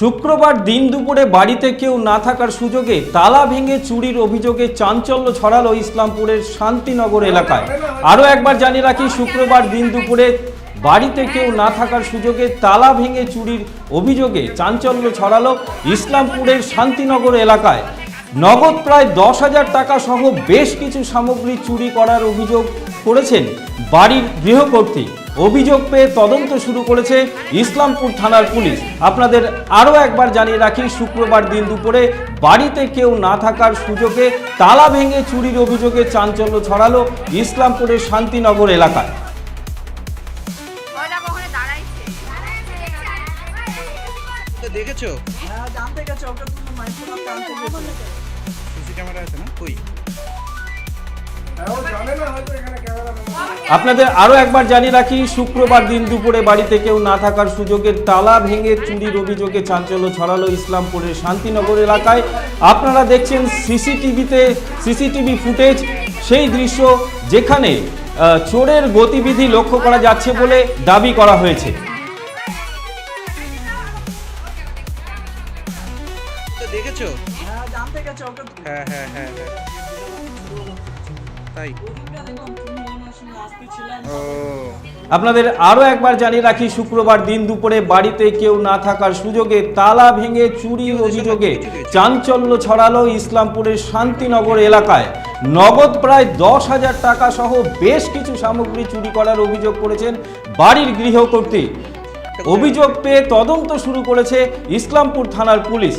শুক্রবার দিন দুপুরে বাড়িতে কেউ না থাকার সুযোগে তালা ভেঙে চুরির অভিযোগে চাঞ্চল্য ছড়ালো ইসলামপুরের শান্তিনগর এলাকায়। আরও একবার জানিয়ে রাখি, শুক্রবার দিন দুপুরে বাড়িতে কেউ না থাকার সুযোগে তালা ভেঙে চুরির অভিযোগে চাঞ্চল্য ছড়ালো ইসলামপুরের শান্তিনগর এলাকায়। নগদ প্রায় 10,000 টাকা সহ বেশ কিছু সামগ্রী চুরি করার অভিযোগ করেছেন বাড়ির গৃহকর্ত্রী। অভিযোগ পেয়ে তদন্ত শুরু করেছে ইসলামপুর থানার পুলিশ। আপনাদের আরও একবার জানিয়ে রাখি, শুক্রবার দিন দুপুরে বাড়িতে কেউ না থাকার সুযোগে তালা ভেঙে চুরির অভিযোগে চাঞ্চল্য ছড়ালো ইসলামপুরের শান্তিনগর এলাকায়। দেখেছো? হ্যাঁ, জানতে গেছে ওকে তুমি মাইক্রোফোন টানতে গেছো। সিসি ক্যামেরা আছে না? কই? আপনাদের আরও একবার জানিয়ে রাখি, শুক্রবার দিন দুপুরে বাড়িতে কেউ না থাকার সুযোগে তালা ভেঙে চুরির অভিযোগে চাঞ্চল্য ছড়ালো ইসলামপুরের শান্তিনগর এলাকায়। আপনারা দেখছেন সিসিটিভি ফুটেজ, সেই দৃশ্য যেখানে চোরের গতিবিধি লক্ষ্য করা যাচ্ছে বলে দাবি করা হয়েছে। দেখেছো? হ্যাঁ, জানতে গেছে ওকে। হ্যাঁ হ্যাঁ হ্যাঁ হ্যাঁ, তাই। আপনাদের আরও একবার জানিয়ে রাখি, শুক্রবার দিন দুপুরে বাড়িতে কেউ না থাকার সুযোগে তালা ভেঙে চুরির অভিযোগে চাঞ্চল্য ছড়ালো ইসলামপুরের শান্তিনগর এলাকায়। নগদ প্রায় 10,000 টাকা সহ বেশ কিছু সামগ্রী চুরি করার অভিযোগ করেছেন বাড়ির গৃহকর্ত্রী। অভিযোগ পেয়ে তদন্ত শুরু করেছে ইসলামপুর থানার পুলিশ।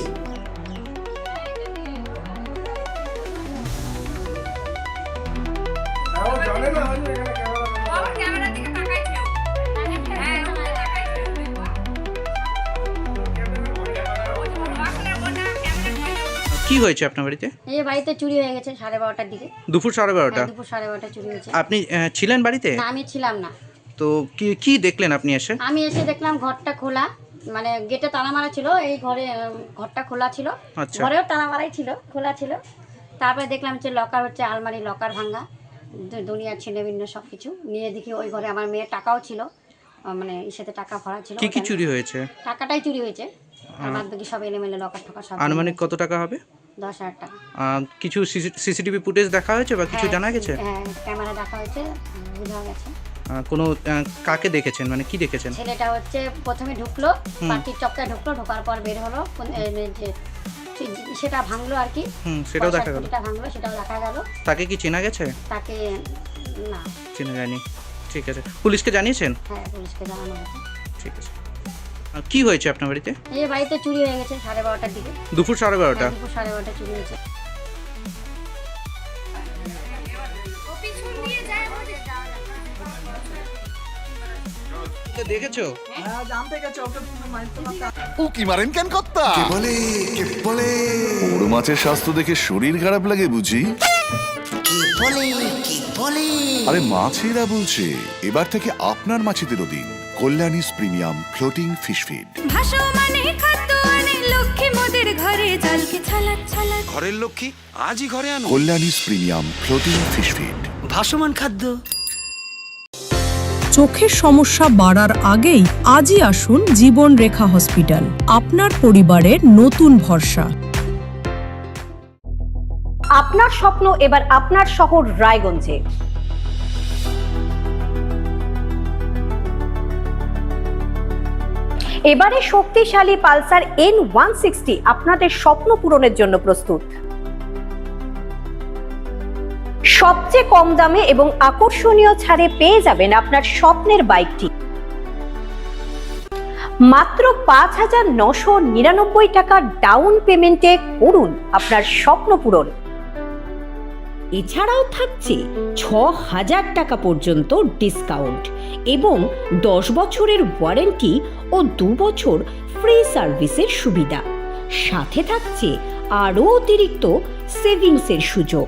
কি হয়েছে আপনার বাড়িতে? এই বাড়িতে চুরি হয়ে গেছে 12:30টার দিকে। দুপুর 12:30টা? দুপুর 12:30টা চুরি হয়েছে। আপনি ছিলেন বাড়িতে? না, আমি ছিলাম না। তো কি দেখলেন আপনি এসে? আমি এসে দেখলাম ঘরটা খোলা, মানে গেটে তালা মারা ছিল, এই ঘরটা খোলা ছিল। আচ্ছা। ঘরেও তালা মারাই ছিল, খোলা ছিল। তারপরে দেখলাম যে লকার হচ্ছে, আলমারি লকার ভাঙা, দুনিয়ার ছিন্ন ভিন্ন সব কিছু নিয়ে দেখি ওই ঘরে আমার মেয়ের টাকাও ছিল, মানে সাথে টাকা ভরা ছিল। কি চুরি হয়েছে? টাকাটাই চুরি হয়েছে, আর বাদ বাকি সব এলোমেলো লকার ঠকা সব। আনুমানিক কত টাকা হবে? 10,000 টাকা। কিছু সিসিটিভি ফুটেজ দেখা হয়েছে বা কিছু জানা গেছে? হ্যাঁ, ক্যামেরা দেখা হয়েছে, বোঝা গেছে। কোনো কাকে দেখেছেন, মানে কি দেখেছেন? ছেলেটা হচ্ছে প্রথমে ঢুকলো, পার্টির চক্কায় ঢুকলো, ঢোকার পর বের হলো, যে সেটা ভাঙলো আর কি। সেটাও দেখা গেল? সেটা ভাঙলো, সেটাও দেখা গেল। তাকে কি চেনা গেছে? তাকে না চেনা যায়নি। ঠিক আছে, পুলিশকে জানিয়েছেন? হ্যাঁ, পুলিশকে জানানো হয়েছে। ঠিক আছে। কি হয়েছে আপনার বাড়িতে? এই বাড়িতে চুরি হয়ে গেছে 12:30টার দিকে। দুপুর 12:30টা? দুপুর 12:30টা চুরি হয়েছে। দেখেছো? হ্যাঁ, জানতে গেছে ওকে তুমি মাইক্রোফোন ও কি মারেন কেন কর্তা? কে বলে বড় মাছের স্বাস্থ্য দেখে শরীর খারাপ লাগে বুঝি? আরে মাছেরা বলছে, এবার থেকে আপনার মাছেদেরও দিন কল্যাণীস প্রিমিয়াম ফ্লোটিং ফিশ ফিড। ঘরের লক্ষ্মী আজই ঘরে আনো কল্যাণীস প্রিমিয়াম ফ্লোটিং ফিশ ফিড, ভাসমান খাদ্য। চোখের সমস্যা বাড়ার আগেই আজই আসুন জীবন রেখা হসপিটাল, আপনার পরিবারের নতুন ভরসা। আপনার স্বপ্ন এবার আপনার শহর রায়গঞ্জে। এবারে শক্তিশালী পালসার N160 আপনাদের স্বপ্ন পূরণের জন্য প্রস্তুত। সবচেয়ে কম দামে এবং আকর্ষণীয় ছাড়ে পেয়ে যাবেন আপনার স্বপ্নের বাইকটি। মাত্র 5,999 টাকা ডাউন পেমেন্টে করুন আপনার স্বপ্ন পূরণ। এছাড়াও থাকছে 6,000 টাকা পর্যন্ত ডিসকাউন্ট এবং 10 বছরের ওয়ারেন্টি ও 2 বছর ফ্রি সার্ভিসের সুবিধা। সাথে থাকছে আরও অতিরিক্ত সেভিংসের সুযোগ।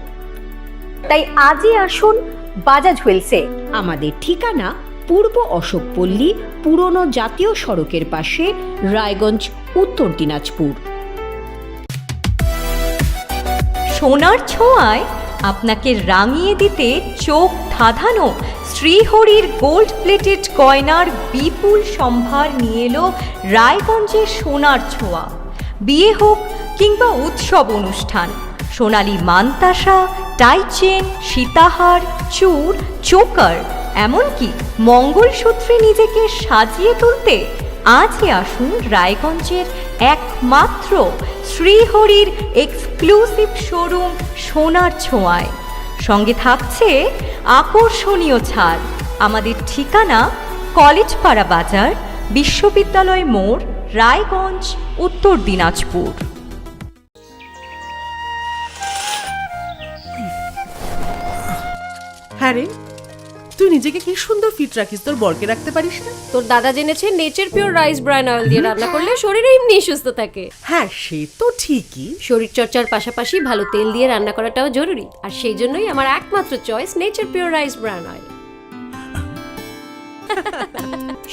তাই আজই আসুন বাজাজ হুইলসে। আমাদের ঠিকানা পূর্ব অশোকপল্লী, পুরনো জাতীয় সড়কের পাশে, রায়গঞ্জ, উত্তর দিনাজপুর। সোনার ছোঁয়ায় আপনাকে রাঙিয়ে দিতে চোখ ধাঁধানো শ্রীহরির গোল্ড প্লেটেড গয়নার বিপুল সম্ভার নিয়ে এলো রায়গঞ্জের সোনার ছোঁয়া। বিয়ে হোক কিংবা উৎসব অনুষ্ঠান, সোনালী মানতাসা, টাইচেন, সীতাহার, চূড়, চোকার, এমনকি মঙ্গলসূত্রে নিজেকে সাজিয়ে তুলতে আজই আসুন রায়গঞ্জের একমাত্র শ্রীহরির এক্সক্লুসিভ শোরুম সোনার ছোঁয়ায়। সঙ্গে থাকছে আকর্ষণীয় ছাড়। আমাদের ঠিকানা কলেজপাড়া বাজার, বিশ্ববিদ্যালয় মোড়, রায়গঞ্জ, উত্তর দিনাজপুর। হ্যাঁ রে, তুই নিজেকে কি সুন্দর ফিট রাখিস, তোর বরকে রাখতে পারিস না? তোর দাদা জেনেছে nature pure rice bran oil দিয়ে রান্না করলে শরীর এমনি সুস্থ থাকে। হ্যাঁ, সে তো ঠিকই। শরীর চর্চার পাশাপাশি ভালো তেল দিয়ে রান্না করাটাও জরুরি, আর সেই জন্যই আমার একমাত্র choice nature pure rice bran oil.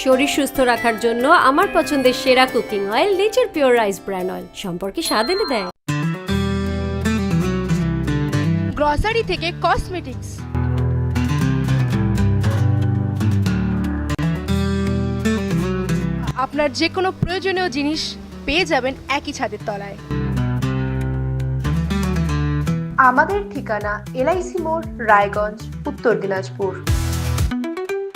শরীর সুস্থ রাখার জন্য আমার পছন্দের সেরা cooking oil nature pure rice bran oil, সম্পর্কে স্বাদ এনে দেয়। গ্রসারি থেকে কসমেটিক্স, আপনার যে কোনো প্রয়োজনীয় জিনিস পেয়ে যাবেন একই ছাদের তলায়। আমাদের ঠিকানা LIC মোড়, রায়গঞ্জ, উত্তর দিনাজপুর।